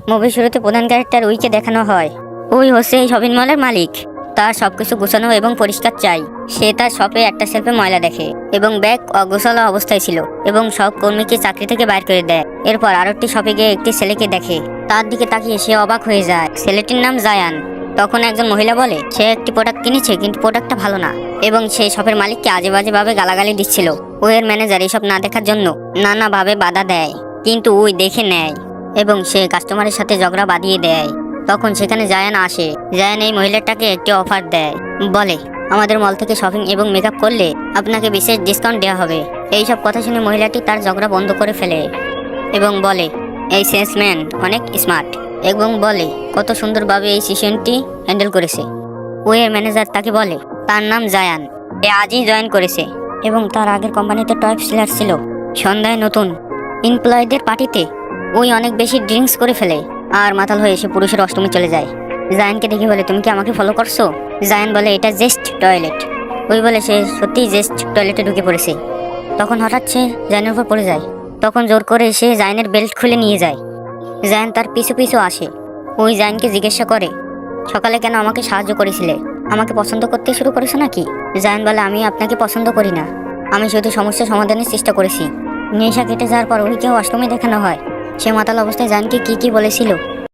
মুভির শুরুতে প্রধান ক্যারেক্টার উইকে দেখানো হয়। উই হচ্ছে এই শপিং মলের মালিক। তার সবকিছু গুছানো এবং পরিষ্কার চাই। সে তার শপে একটা শেলফে ময়লা দেখে এবং ব্যাগ অগোছালো অবস্থায় ছিল এবং সব কর্মীকে চাকরি থেকে বাইর করে দেয়। এরপর আরেকটি শপে গিয়ে একটি ছেলেকে দেখে। তার দিকে তাকিয়ে সে অবাক হয়ে যায়। ছেলেটির নাম জায়ান। তখন একজন মহিলা বলে সে একটি প্রোডাক্ট কিনেছে কিন্তু প্রোডাক্টটা ভালো না এবং সেই শপের মালিককে আজে বাজে ভাবে গালাগালি দিচ্ছিল। ওয়ের ম্যানেজার এসব না দেখার জন্য নানাভাবে বাধা দেয়, কিন্তু ওই দেখে নেয় এবং সে কাস্টমারের সাথে ঝগড়া বাঁধিয়ে দেয়। তখন সেখানে জায়ান আসে। জায়ান এই মহিলাটাকে একটি অফার দেয়, বলে আমাদের মল থেকে শপিং এবং মেকআপ করলে আপনাকে বিশেষ ডিসকাউন্ট দেওয়া হবে। এইসব কথা শুনে মহিলাটি তার ঝগড়া বন্ধ করে ফেলে এবং বলে এই সেলসম্যান অনেক স্মার্ট এবং বলে কত সুন্দরভাবে এই সিচুয়েশনটি হ্যান্ডেল করেছে। ওয়ের ম্যানেজার তাকে বলে তার নাম জায়ান, এ আজই জয়েন করেছে এবং তার আগের কোম্পানিতে টপ সেলার ছিল। সন্ধ্যায় নতুন এমপ্লয়ীদের পার্টিতে ওই অনেক বেশি ড্রিঙ্কস করে ফেলে আর মাতাল হয়ে এসে পুরুষের অষ্টমী চলে যায়। জায়ানকে দেখে বলে তুমি কি আমাকে ফলো করছো? জায়ান বলে এটা জেস্ট টয়লেট। ওই বলে সে সত্যিই জেস্ট টয়লেটে ঢুকে পড়েছে। তখন হঠাৎ সে জায়ানের উপর পড়ে যায়। তখন জোর করে সে জায়ানের বেল্ট খুলে নিয়ে যায়। জায়ান তার পিছু পিছু আসে। ওই জায়ানকে জিজ্ঞাসা করে সকালে কেন আমাকে সাহায্য করেছিলে? আমাকে পছন্দ করতে শুরু করেছো নাকি? জায়ান বলে আমি আপনাকে পছন্দ করি না, আমি শুধু সমস্যা সমাধানের চেষ্টা করেছি। নেশা কেটে যাওয়ার পর ওইকেও অষ্টমী দেখানো হয়। সে মাতাল অবস্থায় জায়ানকে কি বলেছিল